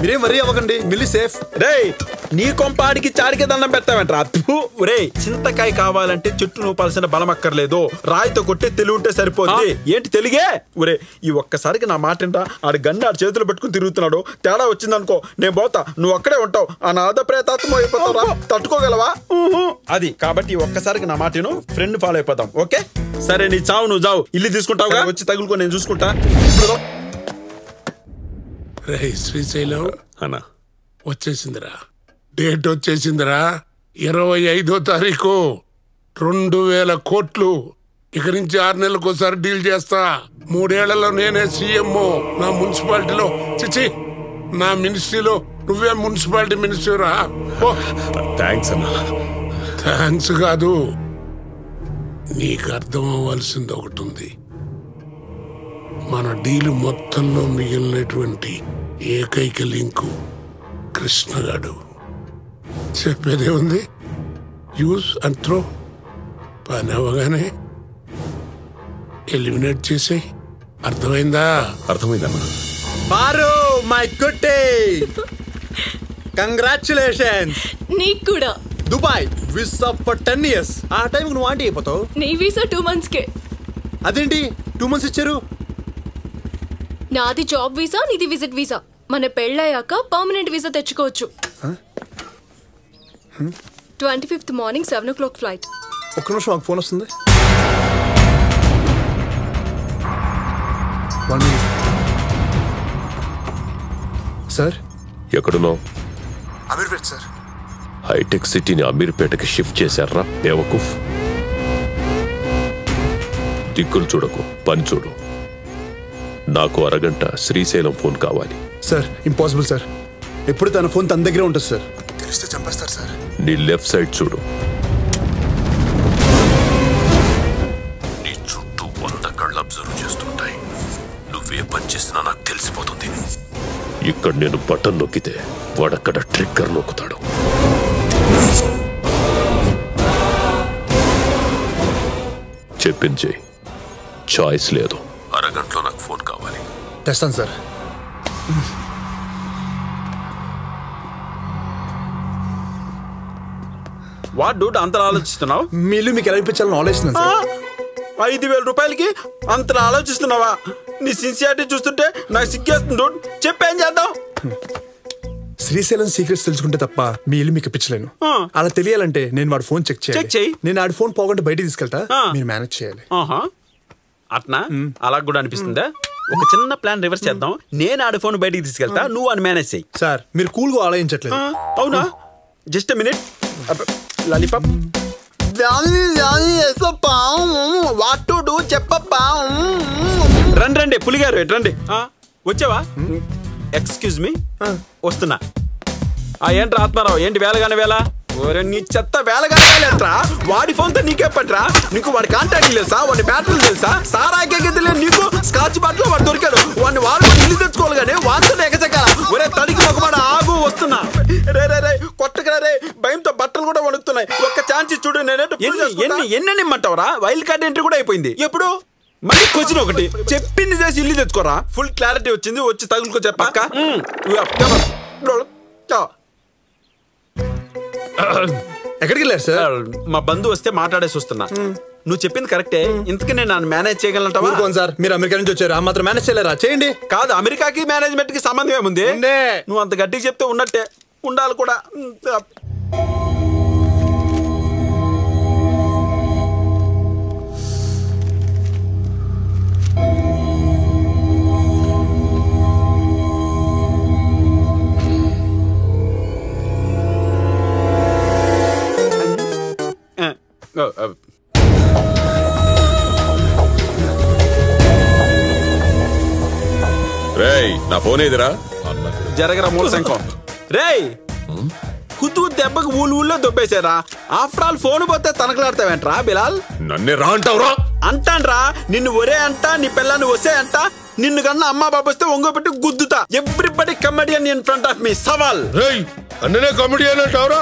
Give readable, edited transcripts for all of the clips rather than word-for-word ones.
మీరేం వరీ అవ్వకండి, మిల్లి సేఫ్. రే నీ కొంపాడికి చాడికి దండం పెట్టావంట్రా. రే చింతకాయ కావాలంటే చెట్టు నూపాల్సిన బలం అక్కర్లేదు, రాయితో కొట్టే తెలివి ఉంటే సరిపోద్ది. ఏంటి తెలుగే? ఒరే ఈ ఒక్కసారికి నా మాట ఏంటా? ఆడు గన్ను ఆడు చేతులు పెట్టుకుని తిరుగుతున్నాడు, తేడా వచ్చిందనుకో నేను పోతా, నువ్వు అక్కడే ఉంటావు, ఆ నాద ప్రేతాత్మ అయిపోతావురా. తట్టుకోగలవా? అది కాబట్టి ఒక్కసారికి నా మాటను ఫ్రెండ్ ఫాలో అయిపోతాం. ఓకే సరే నీ చావు నువ్వు చావు, ఇల్లు తీసుకుంటావుగా, వచ్చి తగులుకో నేను చూసుకుంటా. శ్రీశైలం అన్న వచ్చేసిందిరా, డేట్ వచ్చేసిందిరా. 25వ తారీఖు 2000 కోట్లు. ఇక నుంచి 6 నెలలకోసారి డీల్ చేస్తా. 3 ఏళ్లలో నేనే సీఎం. నా మున్సిపాలిటీలో చిచి నా మినిస్ట్రీలో నువ్వే మున్సిపాలిటీ మినిస్టరా. థ్యాంక్స్ అన్న. థ్యాంక్స్ కాదు, నీకు అర్థం అవ్వాల్సింది ఒకటి ఉంది. మన డీలు మొత్తంలో మిగిలినటువంటి ఏకైక లింకు కృష్ణగాడు. చెప్పేదే ఉంది, యూజ్ అండ్ త్రో. పని అవ్వగానే ఎలిమినేట్ చేసేయి. అర్థమైందా? అర్థమైందమ్మా. బారు మై కుట్టి, కంగ్రాచులేషన్స్. నీకు కూడా. Dubai visa for 10 years. ఆ టైంకి నువ్వు ఆంటీ అయిపోతావు. నీ వీసా 2 months కే. అదేంటి 2 months ఇచ్చారు? నాది జాబ్ వీసా, నీది విజిట్ వీసా. మన పెళ్ళయ్యాక పర్మనెంట్ వీసా తెచ్చుకోవచ్చు. 25th morning 7 o'clock flight. ఒక్క నిమిషం నాకు ఫోన్ వస్తుంది. 1 minute. సార్ ఎక్కడున్నావు? అమీర్పేట్ సార్. హైటెక్ సిటీని అమీర్పేటకి షిఫ్ట్ చేశారా బేవకూఫ్? దిక్కులు చూడకు, పని చూడు. నాకు అరగంట శ్రీశైలం ఫోన్ కావాలి. సార్ ఇంపాసిబుల్ సార్, ఎప్పుడు తన ఫోన్ తన దగ్గరే ఉంటుంది సార్. తెలిస్తే చంపేస్తారు సార్. నీ లెఫ్ట్ సైడ్ చూడు, నీ చుట్టూ 100 కళ్ళు అబ్జర్వ్ చేస్తుంటాయి. నువ్వే పని చేసినా నాకు తెలిసిపోతుంది. ఇక్కడ నేను బటన్ నొక్కితే వాడక్కడ ట్రిగ్గర్ నొక్కుతాడు. చెప్పింది చెయ్యి, చాయిస్ లేదు. అరగంటలో నాకు ఫోన్ కావాలి. తెస్తాను సార్. వాట్ డూడ్ అంతలా ఆలోచిస్తున్నావు? మీ ఇల్లు మీకు ఎలా ఇప్పించాలని ఆలోచిస్తున్నాను సార్. 5,000 రూపాయలకి అంతలా ఆలోచిస్తున్నావా? నీ సిన్సియారిటీ చూస్తుంటే నాకు సిగ్గేస్తుంది డూడ్. చెప్పేం చేద్దాం? శ్రీశైలం సీక్రెట్స్ తెలుసుకుంటే తప్ప మీ ఇల్లు మీకు ఇప్పించలేను. అలా తెలియాలంటే నేను వాడు ఫోన్ చెక్ చేయాలి. నేను ఆడి ఫోన్ పోకుండా బయటికి తీసుకెళ్తా, మీరు మేనేజ్ చేయాలి. అట్నా? అలా కూడా అనిపిస్తుందా? ఒక చిన్న ప్లాన్ రివర్స్ చేద్దాం. నేను ఆడి ఫోన్ బయటికి తీసుకెళ్తా, నువ్వు అని మేనేజ్ చేయి. సార్ మీరు కూల్ గా ఆలోచించట్లేదు. అవునా? Just minute. Lollipop what to do చెప్పప్పా. రండి పులిగారు, రండి. వచ్చావా? ఎక్స్క్యూజ్ మీ, వస్తున్నా. ఏంట్రా ఆత్మారావు, ఏంటి వేలగానే వేళ? నీ చెత్త వేలగానే వేలేట్రా? వాడి ఫోన్ తో నీకే పట్రా? నీకు వాడి కాంటాక్ట్ తెలుసా? వాడి బ్యాటరీలు తెలుసా? సారాకే తెలియదు నీకు. స్కాచ్ బాటిల్ వాడు దొరికాడు, వాడిని వాడు ఇల్లు తెచ్చుకోవాలి కానీ వాడుతున్న ఎగచక్కాల. ఒరే తడికి ఒకమాట ఆగు, వస్తున్నా. రే కొట్టకరా రే, భయంతో బట్టలు కూడా వణుకుతున్నాయి. ఒక్క ఛాన్స్ చూడు. ఎన్ని ఇమ్మంటావరా? వైల్డ్ కార్డ్ ఎంట్రీ కూడా అయిపోయింది. ఎప్పుడు మళ్ళీ క్వశ్చన్ ఒకటి, చెప్పింది చేసి ఇల్లు తెచ్చుకోరా. ఫుల్ క్లారిటీ వచ్చింది, వచ్చి తగులుకో చెప్పక్క. ఎక్కడికి వెళ్ళారు సార్? మా బంధువు వస్తే మాట్లాడేసి వస్తున్నా. నువ్వు చెప్పింది కరెక్టే. ఇంతకీ నేను మేనేజ్ చేయగలంటావా? సార్ మీరు అమెరికా నుంచి వచ్చారు, ఆ మాత్రం మేనేజ్ చేయలేరా? చేయండి. కాదు, అమెరికాకి మేనేజ్మెంట్ కి సంబంధం ఏముంది? నువ్వు అంత గట్టిగా చెప్తే ఉన్నట్టే ఉండాలి కూడా. రేయ్ నా ఫోన్ ఏదిరా? జరగరా మూల శంఖం. రేయ్ కుతూ దెబ్బకు ఊళ్ళో దొబ్బేశారా? ఆఫ్టర్ ఆల్ ఫోన్ పోతే తనకలాడతావేంట్రా బిలాల్? నన్నే రా అంటావురా? అంటాన్రా, నిన్ను ఒరే అంట, నీ పిల్లాన్ని వసే అంట. నిన్ను కన్నా అమ్మా బాబు వస్తే ఒంగో పెట్టి గుద్దుతా. Everybody comedian in front of me. సవాల్. రేయ్ అన్ననే కమెడియన్ అంటావురా?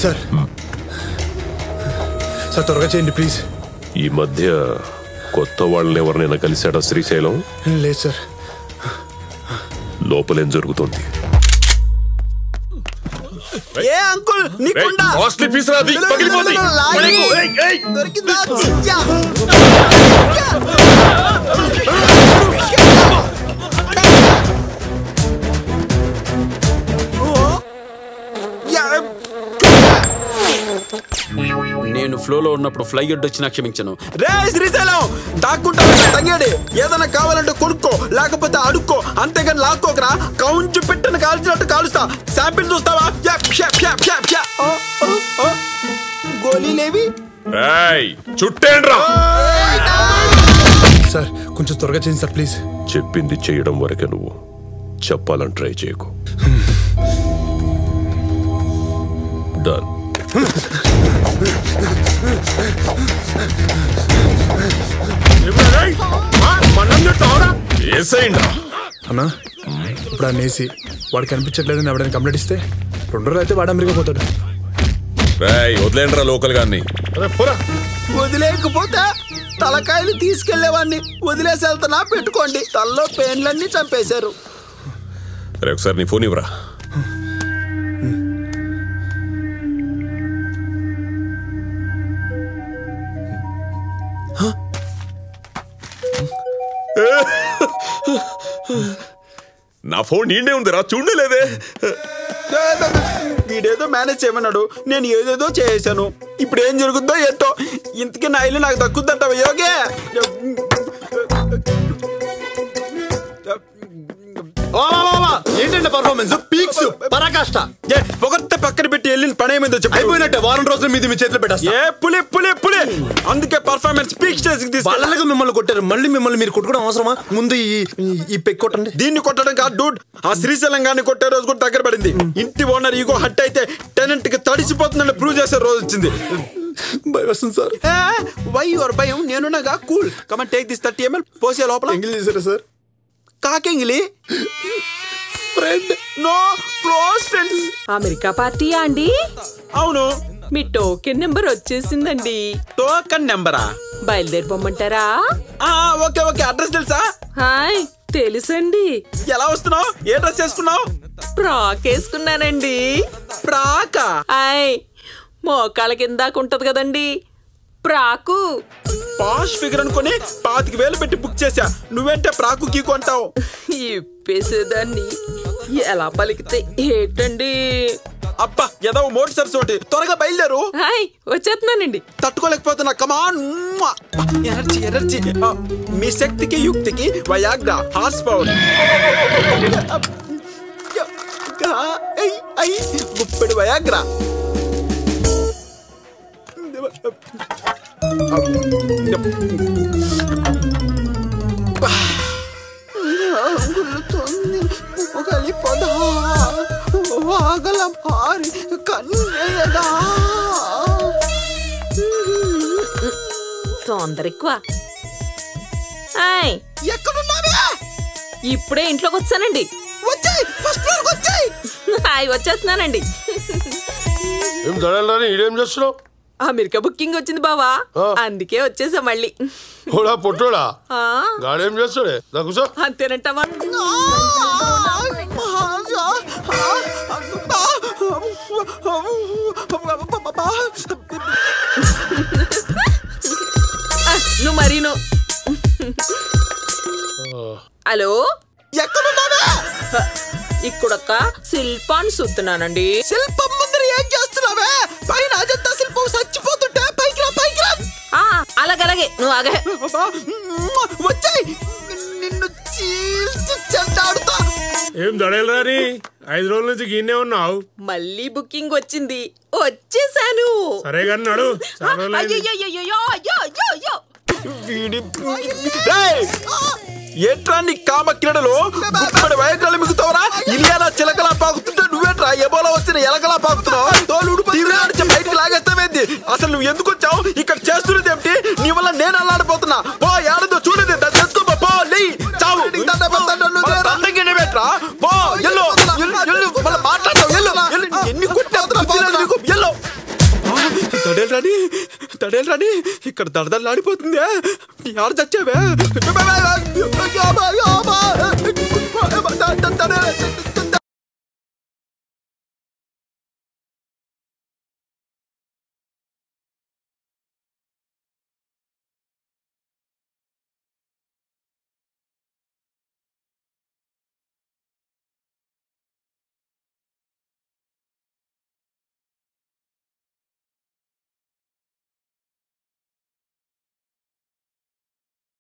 సార్ సార్ త్వరగా చేయండి ప్లీజ్. ఈ మధ్య కొత్త వాళ్ళని ఎవరినైనా కలిశాడా శ్రీశైలం? లేదు సార్. లోపలేం జరుగుతుంది? ఏ అంకుల్ నీకుండా దొరికిందా? నేను ఫ్లోలో ఉన్నప్పుడు ఫ్లై వచ్చినా క్షమించను. రే శ్రీశైలం దాక్కుంటా తంగేడి, ఏదైనా కావాలంటే కొనుక్కో, లేకపోతే అడుక్కో, అంతేగాని లాక్కోకరా. కౌంచు పెట్టిన కాల్చినట్టు కాలుస్తా. శాంపిల్ చూస్తావా? గోళీలేవి చుట్టేండ్రా. సార్ కొంచెం త్వరగా చేయండి సార్ ప్లీజ్. చెప్పింది చేయడం వరకే, నువ్వు చెప్పాలని ట్రై చేయకు. డన్. అన్నా ఇప్పుడు ఆ నేసి వాడికి కనిపించట్లేదని ఎవడైనా కంప్లైంట్ ఇస్తే 2 రోజులు అయితే వాడు అమెరికా పోతాడు. వదిలేండ్రా లోకల్ గాన్ని. వదిలేకపోతే తలకాయలు తీసుకెళ్లేవాడిని. వదిలేసి వెళ్తున్నా పెట్టుకోండి. తలలో పెయిన్లన్నీ చంపేశారు. ఒకసారి నీ ఫోన్ ఇవ్వరా. నా ఫోన్ నీండే ఉందిరా, చూడలేదే. వీడేదో మేనేజ్ చేయమన్నాడు, నేను ఏదేదో చేసాను. ఇప్పుడు ఏం జరుగుతుందో ఏంటో. ఇంతకీ నా ఇల్లు నాకు దక్కుద్దంటావా యోగే? ఏంటంటే పర్ఫార్మెన్స్ పీక్స్ పరాకాష్ట. పొగత్తే పక్కన పెట్టి వెళ్ళిన పని ఏమైందో చెప్పు. అయిపోయినట్టే, వారం రోజులు మీ చేతిలో పెట్టేస్తా. ఏ పులి పులి పులి. అందుకే పర్ఫార్మెన్స్ పీక్ స్టేజ్కి తీసుకు. మిమ్మల్ని కొట్టారు, మళ్ళీ మిమ్మల్ని మీరు కొట్టుకోవడం అవసరమా? ముందు ఈ పెక్ కొట్టండి. దీన్ని కొట్టడం కాదు డూడ్. ఆ శ్రీశైలం గారిని కొట్టే రోజు కూడా దగ్గర పడింది. ఇంటి ఓనర్ ఈగో హట్ అయితే టెనెంట్ కి తడిసిపోతుందని ప్రూవ్ చేసే రోజు వచ్చింది. భయం వస్తుంది సార్. వై యువర్ భయం? నేనున్నాగా. Cool. Come on take this 30 ml. పోసే లోపల. ఎంగిల్ చేశారా సార్? కాకెంగిలి friend. No close friends. America పార్టీయా అండి? అవును. మీ టోకెన్ నెంబర్ వచ్చేసిందండి. టోకెన్ నెంబరా? బయలుదేరిపోమంటారా? Okay okay. అడ్రస్ తెలుసా? హాయ్ తెలుసండి. ఎలా వస్తున్నావు? ఏ డ్రెస్ వేసుకున్నావు? ఫ్రాక్ వేసుకున్నానండి. ఫ్రాకా? హాయ్ మోకాళ్ళ కిందాకుంటది కదండి ప్రాకు. పాష్ ఫిగర్ అనుకుని 25,000 పెట్టి బుక్ చేశా. నువ్వేంటే ప్రాకు గీకు అంటావు? ఇప్పేసేదాన్ని ఎలా పలికితే ఏంటండి? అబ్బా ఏదో మోటి సరస్వతి. త్వరగా బయలుదేరు. హాయ్ వచ్చేస్తున్నానండి. తట్టుకోలేకపోతున్నా. కమాన్. Energy energy. మీ శక్తికి యుక్తికి వయాగ్రా హార్స్ పవర్. గుప్పెడు వయాగ్రా. తొందర ఎక్కువ. ఇప్పుడే ఇంట్లోకి వచ్చానండి. వచ్చేస్తున్నానండి. ఇదేం చేస్తున్నావు? అమెరికా బుకింగ్ వచ్చింది బావా, అందుకే వచ్చేసా మళ్ళీ. పొట్టోడా గాడేం చేస్తాడే? అంతేనంటావా? నువ్వు మరీను. హలో ఎక్కడున్నావే? ఇక్కడొక్క శిల్పాన్ని చూస్తున్నానండి. శిల్పం ముందర ఏం చేస్తున్నావే? పైన అజంతా శిల్పం చచ్చిపోతుంటే పైకి రా పైకి రా. అలాగలాగే నువ్వు ఆగే. వచ్చాయి నిన్ను చీల్చి చెండాడుతా. ఏం దడేలరాని 5 రోజుల నుంచి గిన్నే ఉన్నావు. మళ్ళీ బుకింగ్ వచ్చింది, వచ్చేసాను. సరే గాని నడు. ఏంట్రా నీ కామ క్రీడలు? గుప్పడి వయకాలు మిగుతావరా? ఇలియానా చిలకలా పాకుతుంటే నువ్వేట్రా ఎబోలా వచ్చిన ఎలకలా పాకుతున్నావు? తోలు బయటికి లాగేస్తావేంది? అసలు నువ్వు ఎందుకు వచ్చావు? ఇక్కడ చేస్తున్నది ఏమిటి? నీ వల్ల నేను అల్లాడిపోతున్నా. పో ఏడదో చూడదు తెచ్చుకో. పో చావు. తడేలు రాని ఇక్కడ దడదలాడిపోతుందే. ఎవరు చచ్చావే?